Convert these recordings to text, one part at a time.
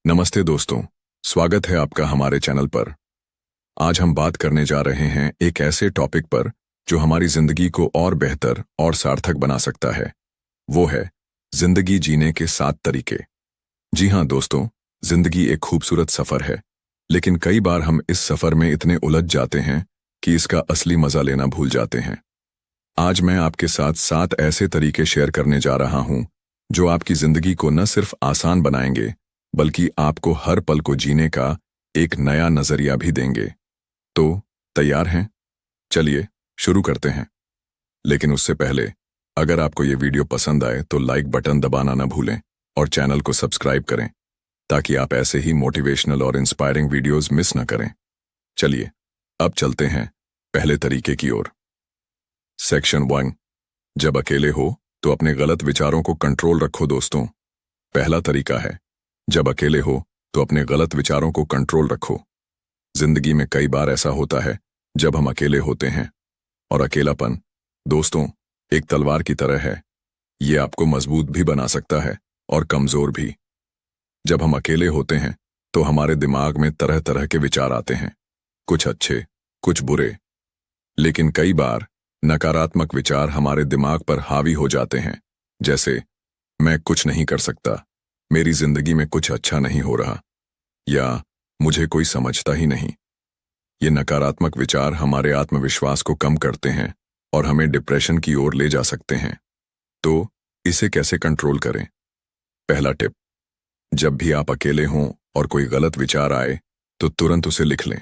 नमस्ते दोस्तों, स्वागत है आपका हमारे चैनल पर। आज हम बात करने जा रहे हैं एक ऐसे टॉपिक पर जो हमारी जिंदगी को और बेहतर और सार्थक बना सकता है। वो है जिंदगी जीने के 7 तरीके। जी हाँ दोस्तों, जिंदगी एक खूबसूरत सफर है, लेकिन कई बार हम इस सफर में इतने उलझ जाते हैं कि इसका असली मजा लेना भूल जाते हैं। आज मैं आपके साथ 7 ऐसे तरीके शेयर करने जा रहा हूं जो आपकी जिंदगी को न सिर्फ आसान बनाएंगे बल्कि आपको हर पल को जीने का एक नया नजरिया भी देंगे। तो तैयार हैं? चलिए शुरू करते हैं। लेकिन उससे पहले अगर आपको ये वीडियो पसंद आए तो लाइक बटन दबाना न भूलें और चैनल को सब्सक्राइब करें ताकि आप ऐसे ही मोटिवेशनल और इंस्पायरिंग वीडियोस मिस न करें। चलिए अब चलते हैं पहले तरीके की ओर। सेक्शन 1, जब अकेले हो तो अपने गलत विचारों को कंट्रोल रखो। दोस्तों, पहला तरीका है जब अकेले हो तो अपने गलत विचारों को कंट्रोल रखो। जिंदगी में कई बार ऐसा होता है जब हम अकेले होते हैं, और अकेलापन दोस्तों एक तलवार की तरह है। ये आपको मजबूत भी बना सकता है और कमजोर भी। जब हम अकेले होते हैं तो हमारे दिमाग में तरह तरह के विचार आते हैं, कुछ अच्छे कुछ बुरे, लेकिन कई बार नकारात्मक विचार हमारे दिमाग पर हावी हो जाते हैं। जैसे मैं कुछ नहीं कर सकता, मेरी जिंदगी में कुछ अच्छा नहीं हो रहा, या मुझे कोई समझता ही नहीं। ये नकारात्मक विचार हमारे आत्मविश्वास को कम करते हैं और हमें डिप्रेशन की ओर ले जा सकते हैं। तो इसे कैसे कंट्रोल करें? पहला टिप, जब भी आप अकेले हों और कोई गलत विचार आए तो तुरंत उसे लिख लें।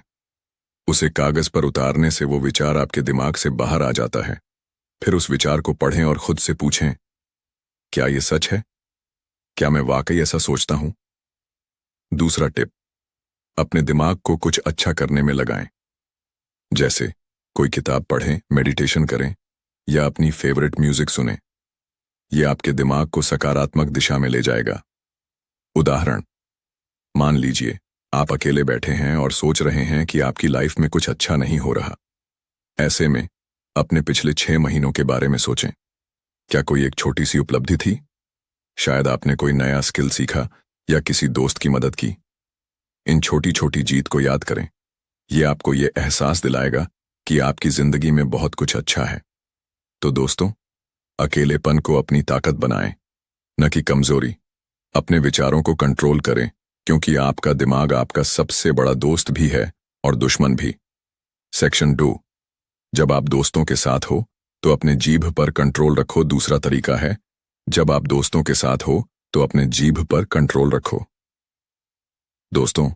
उसे कागज पर उतारने से वो विचार आपके दिमाग से बाहर आ जाता है। फिर उस विचार को पढ़ें और खुद से पूछें, क्या ये सच है? क्या मैं वाकई ऐसा सोचता हूं? दूसरा टिप, अपने दिमाग को कुछ अच्छा करने में लगाएं। जैसे कोई किताब पढ़ें, मेडिटेशन करें या अपनी फेवरेट म्यूजिक सुनें। यह आपके दिमाग को सकारात्मक दिशा में ले जाएगा। उदाहरण, मान लीजिए आप अकेले बैठे हैं और सोच रहे हैं कि आपकी लाइफ में कुछ अच्छा नहीं हो रहा। ऐसे में अपने पिछले 6 महीनों के बारे में सोचें। क्या कोई एक छोटी सी उपलब्धि थी? शायद आपने कोई नया स्किल सीखा या किसी दोस्त की मदद की। इन छोटी छोटी जीत को याद करें। यह आपको ये एहसास दिलाएगा कि आपकी जिंदगी में बहुत कुछ अच्छा है। तो दोस्तों, अकेलेपन को अपनी ताकत बनाएं, न कि कमजोरी। अपने विचारों को कंट्रोल करें, क्योंकि आपका दिमाग आपका सबसे बड़ा दोस्त भी है और दुश्मन भी। सेक्शन 2, जब आप दोस्तों के साथ हो तो अपने जीभ पर कंट्रोल रखो। दूसरा तरीका है, जब आप दोस्तों के साथ हो तो अपने जीभ पर कंट्रोल रखो। दोस्तों,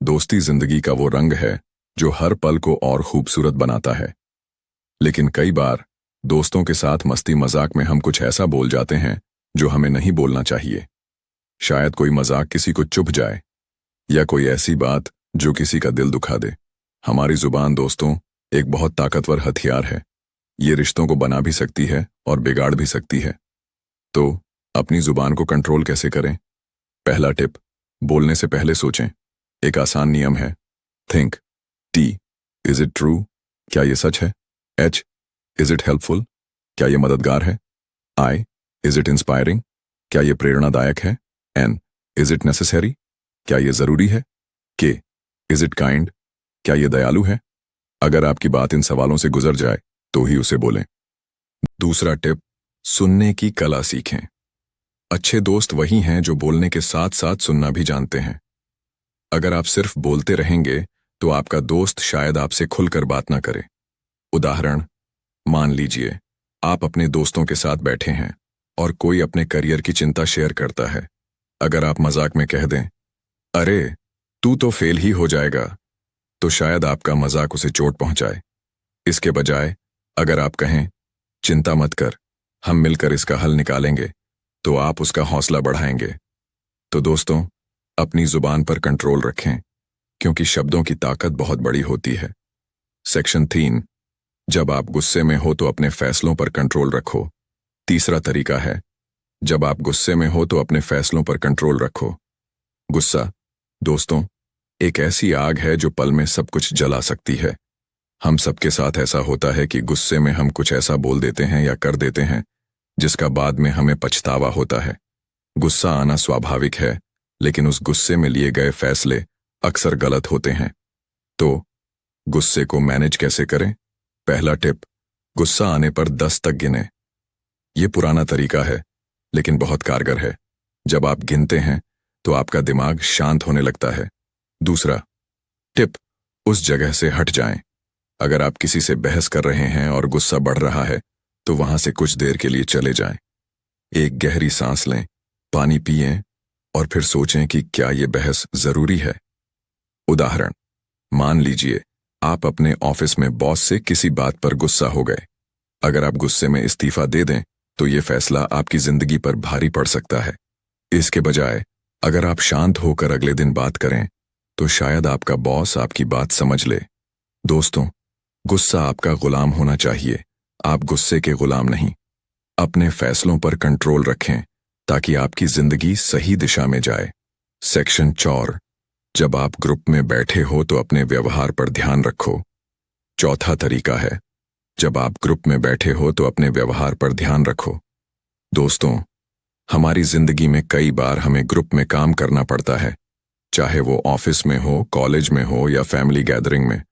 दोस्ती जिंदगी का वो रंग है जो हर पल को और खूबसूरत बनाता है। लेकिन कई बार दोस्तों के साथ मस्ती मजाक में हम कुछ ऐसा बोल जाते हैं जो हमें नहीं बोलना चाहिए। शायद कोई मजाक किसी को चुभ जाए या कोई ऐसी बात जो किसी का दिल दुखा दे। हमारी जुबान दोस्तों एक बहुत ताकतवर हथियार है। ये रिश्तों को बना भी सकती है और बिगाड़ भी सकती है। तो अपनी जुबान को कंट्रोल कैसे करें? पहला टिप, बोलने से पहले सोचें। एक आसान नियम है, think. T, is it true? क्या ये सच है? H, is it helpful? क्या ये मददगार है? I, is it inspiring? क्या ये प्रेरणादायक है? N, is it necessary? क्या ये जरूरी है? K, is it kind? क्या ये दयालु है? अगर आपकी बात इन सवालों से गुजर जाए तो ही उसे बोलें। दूसरा टिप, सुनने की कला सीखें। अच्छे दोस्त वही हैं जो बोलने के साथ साथ सुनना भी जानते हैं। अगर आप सिर्फ बोलते रहेंगे तो आपका दोस्त शायद आपसे खुलकर बात ना करे। उदाहरण, मान लीजिए आप अपने दोस्तों के साथ बैठे हैं और कोई अपने करियर की चिंता शेयर करता है। अगर आप मजाक में कह दें, अरे तू तो फेल ही हो जाएगा, तो शायद आपका मजाक उसे चोट पहुंचाए। इसके बजाय अगर आप कहें, चिंता मत कर, हम मिलकर इसका हल निकालेंगे, तो आप उसका हौसला बढ़ाएंगे। तो दोस्तों, अपनी जुबान पर कंट्रोल रखें, क्योंकि शब्दों की ताकत बहुत बड़ी होती है। सेक्शन 3, जब आप गुस्से में हो तो अपने फैसलों पर कंट्रोल रखो। तीसरा तरीका है, जब आप गुस्से में हो तो अपने फैसलों पर कंट्रोल रखो। गुस्सा दोस्तों एक ऐसी आग है जो पल में सब कुछ जला सकती है। हम सबके साथ ऐसा होता है कि गुस्से में हम कुछ ऐसा बोल देते हैं या कर देते हैं जिसका बाद में हमें पछतावा होता है। गुस्सा आना स्वाभाविक है, लेकिन उस गुस्से में लिए गए फैसले अक्सर गलत होते हैं। तो गुस्से को मैनेज कैसे करें? पहला टिप, गुस्सा आने पर 10 तक गिने। ये पुराना तरीका है, लेकिन बहुत कारगर है। जब आप गिनते हैं तो आपका दिमाग शांत होने लगता है। दूसरा टिप, उस जगह से हट जाएं। अगर आप किसी से बहस कर रहे हैं और गुस्सा बढ़ रहा है तो वहां से कुछ देर के लिए चले जाएं। एक गहरी सांस लें, पानी पिएं और फिर सोचें कि क्या ये बहस जरूरी है। उदाहरण, मान लीजिए आप अपने ऑफिस में बॉस से किसी बात पर गुस्सा हो गए। अगर आप गुस्से में इस्तीफा दे दें तो ये फैसला आपकी जिंदगी पर भारी पड़ सकता है। इसके बजाय अगर आप शांत होकर अगले दिन बात करें तो शायद आपका बॉस आपकी बात समझ ले। दोस्तों, गुस्सा आपका गुलाम होना चाहिए, आप गुस्से के गुलाम नहीं। अपने फैसलों पर कंट्रोल रखें ताकि आपकी जिंदगी सही दिशा में जाए। सेक्शन 4, जब आप ग्रुप में बैठे हो तो अपने व्यवहार पर ध्यान रखो। चौथा तरीका है, जब आप ग्रुप में बैठे हो तो अपने व्यवहार पर ध्यान रखो। दोस्तों, हमारी जिंदगी में कई बार हमें ग्रुप में काम करना पड़ता है, चाहे वो ऑफिस में हो, कॉलेज में हो या फैमिली गैदरिंग में।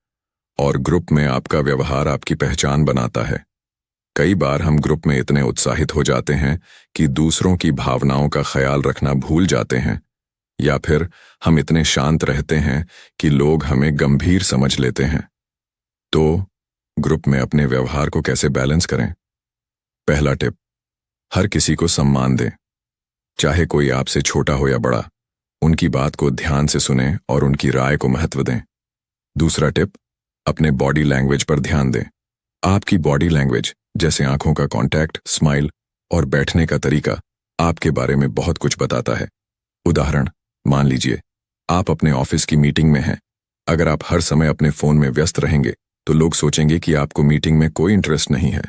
और ग्रुप में आपका व्यवहार आपकी पहचान बनाता है। कई बार हम ग्रुप में इतने उत्साहित हो जाते हैं कि दूसरों की भावनाओं का ख्याल रखना भूल जाते हैं, या फिर हम इतने शांत रहते हैं कि लोग हमें गंभीर समझ लेते हैं। तो ग्रुप में अपने व्यवहार को कैसे बैलेंस करें? पहला टिप, हर किसी को सम्मान दें। चाहे कोई आपसे छोटा हो या बड़ा, उनकी बात को ध्यान से सुनें और उनकी राय को महत्व दें। दूसरा टिप, अपने बॉडी लैंग्वेज पर ध्यान दें। आपकी बॉडी लैंग्वेज जैसे आंखों का कांटेक्ट, स्माइल और बैठने का तरीका आपके बारे में बहुत कुछ बताता है। उदाहरण, मान लीजिए आप अपने ऑफिस की मीटिंग में हैं। अगर आप हर समय अपने फोन में व्यस्त रहेंगे तो लोग सोचेंगे कि आपको मीटिंग में कोई इंटरेस्ट नहीं है।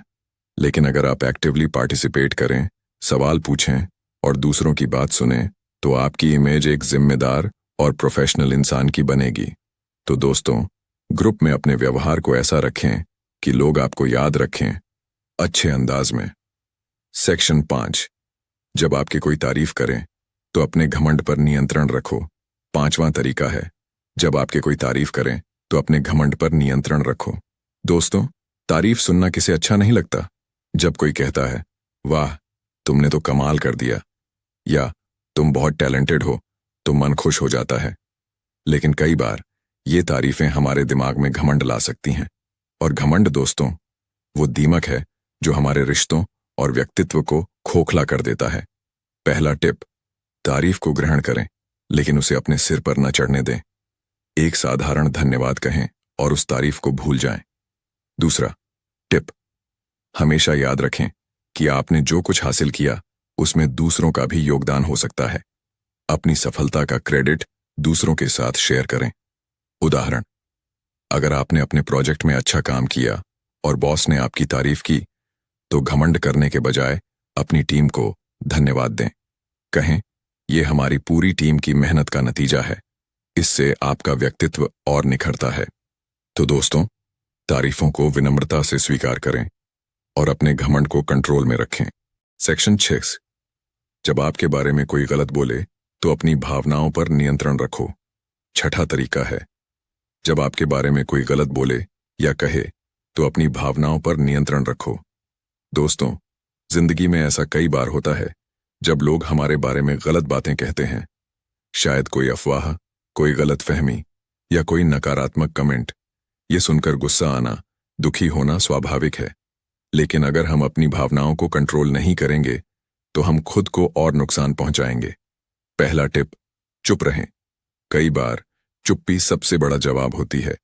लेकिन अगर आप एक्टिवली पार्टिसिपेट करें, सवाल पूछें और दूसरों की बात सुनें तो आपकी इमेज एक जिम्मेदार और प्रोफेशनल इंसान की बनेगी। तो दोस्तों, ग्रुप में अपने व्यवहार को ऐसा रखें कि लोग आपको याद रखें, अच्छे अंदाज में। सेक्शन 5, जब आपकी कोई तारीफ करें तो अपने घमंड पर नियंत्रण रखो। पांचवां तरीका है, जब आपके कोई तारीफ करें तो अपने घमंड पर नियंत्रण रखो। दोस्तों, तारीफ सुनना किसे अच्छा नहीं लगता? जब कोई कहता है, वाह तुमने तो कमाल कर दिया, या तुम बहुत टैलेंटेड हो, तो मन खुश हो जाता है। लेकिन कई बार ये तारीफें हमारे दिमाग में घमंड ला सकती हैं। और घमंड दोस्तों, वो दीमक है जो हमारे रिश्तों और व्यक्तित्व को खोखला कर देता है। पहला टिप, तारीफ को ग्रहण करें लेकिन उसे अपने सिर पर न चढ़ने दें। एक साधारण धन्यवाद कहें और उस तारीफ को भूल जाएं। दूसरा टिप, हमेशा याद रखें कि आपने जो कुछ हासिल किया उसमें दूसरों का भी योगदान हो सकता है। अपनी सफलता का क्रेडिट दूसरों के साथ शेयर करें। उदाहरण, अगर आपने अपने प्रोजेक्ट में अच्छा काम किया और बॉस ने आपकी तारीफ की, तो घमंड करने के बजाय अपनी टीम को धन्यवाद दें। कहें, यह हमारी पूरी टीम की मेहनत का नतीजा है। इससे आपका व्यक्तित्व और निखरता है। तो दोस्तों, तारीफों को विनम्रता से स्वीकार करें और अपने घमंड को कंट्रोल में रखें। सेक्शन 6, जब आपके बारे में कोई गलत बोले तो अपनी भावनाओं पर नियंत्रण रखो। छठा तरीका है, जब आपके बारे में कोई गलत बोले या कहे तो अपनी भावनाओं पर नियंत्रण रखो। दोस्तों, जिंदगी में ऐसा कई बार होता है जब लोग हमारे बारे में गलत बातें कहते हैं। शायद कोई अफवाह, कोई गलत फहमी या कोई नकारात्मक कमेंट। ये सुनकर गुस्सा आना, दुखी होना स्वाभाविक है। लेकिन अगर हम अपनी भावनाओं को कंट्रोल नहीं करेंगे तो हम खुद को और नुकसान पहुंचाएंगे। पहला टिप, चुप रहें। कई बार चुप्पी सबसे बड़ा जवाब होती है।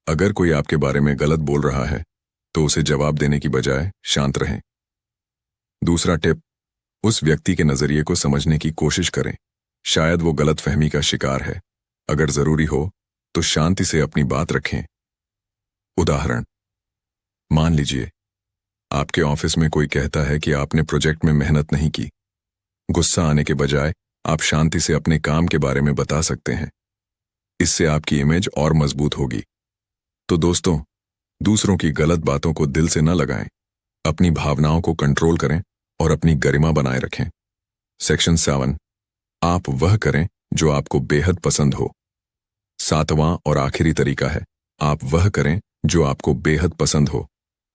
अगर कोई आपके बारे में गलत बोल रहा है तो उसे जवाब देने की बजाय शांत रहें। दूसरा टिप, उस व्यक्ति के नजरिए को समझने की कोशिश करें। शायद वो गलत फहमी का शिकार है। अगर जरूरी हो तो शांति से अपनी बात रखें। उदाहरण, मान लीजिए आपके ऑफिस में कोई कहता है कि आपने प्रोजेक्ट में मेहनत नहीं की। गुस्सा आने के बजाय आप शांति से अपने काम के बारे में बता सकते हैं। इससे आपकी इमेज और मजबूत होगी। तो दोस्तों, दूसरों की गलत बातों को दिल से न लगाएं। अपनी भावनाओं को कंट्रोल करें और अपनी गरिमा बनाए रखें। सेक्शन 7, आप वह करें जो आपको बेहद पसंद हो। सातवां और आखिरी तरीका है, आप वह करें जो आपको बेहद पसंद हो।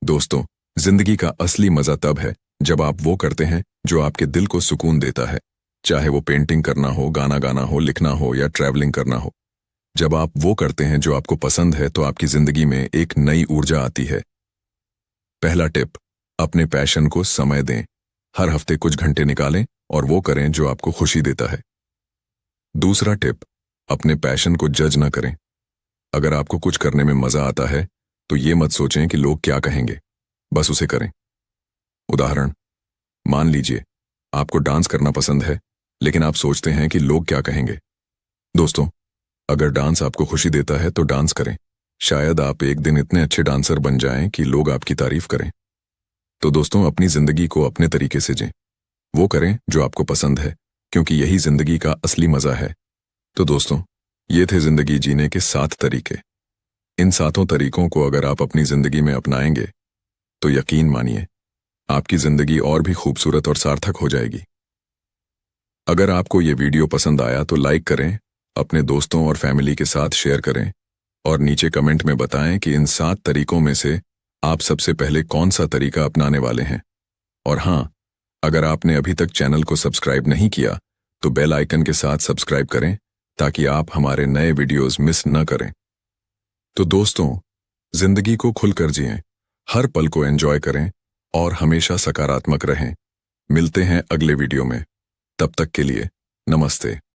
दोस्तों, जिंदगी का असली मजा तब है जब आप वो करते हैं जो आपके दिल को सुकून देता है, चाहे वो पेंटिंग करना हो, गाना गाना हो, लिखना हो या ट्रैवलिंग करना हो। जब आप वो करते हैं जो आपको पसंद है तो आपकी जिंदगी में एक नई ऊर्जा आती है। पहला टिप, अपने पैशन को समय दें। हर हफ्ते कुछ घंटे निकालें और वो करें जो आपको खुशी देता है। दूसरा टिप, अपने पैशन को जज न करें। अगर आपको कुछ करने में मजा आता है तो ये मत सोचें कि लोग क्या कहेंगे, बस उसे करें। उदाहरण, मान लीजिए आपको डांस करना पसंद है लेकिन आप सोचते हैं कि लोग क्या कहेंगे। दोस्तों, अगर डांस आपको खुशी देता है तो डांस करें। शायद आप एक दिन इतने अच्छे डांसर बन जाएं कि लोग आपकी तारीफ करें। तो दोस्तों, अपनी जिंदगी को अपने तरीके से जिएं। वो करें जो आपको पसंद है, क्योंकि यही जिंदगी का असली मजा है। तो दोस्तों, ये थे जिंदगी जीने के 7 तरीके। इन 7 तरीकों को अगर आप अपनी जिंदगी में अपनाएंगे तो यकीन मानिए आपकी जिंदगी और भी खूबसूरत और सार्थक हो जाएगी। अगर आपको ये वीडियो पसंद आया तो लाइक करें, अपने दोस्तों और फैमिली के साथ शेयर करें और नीचे कमेंट में बताएं कि इन 7 तरीकों में से आप सबसे पहले कौन सा तरीका अपनाने वाले हैं। और हाँ, अगर आपने अभी तक चैनल को सब्सक्राइब नहीं किया तो बेल आइकन के साथ सब्सक्राइब करें ताकि आप हमारे नए वीडियोस मिस न करें। तो दोस्तों, जिंदगी को खुलकर जिएं, हर पल को एंजॉय करें और हमेशा सकारात्मक रहें। मिलते हैं अगले वीडियो में। तब तक के लिए नमस्ते।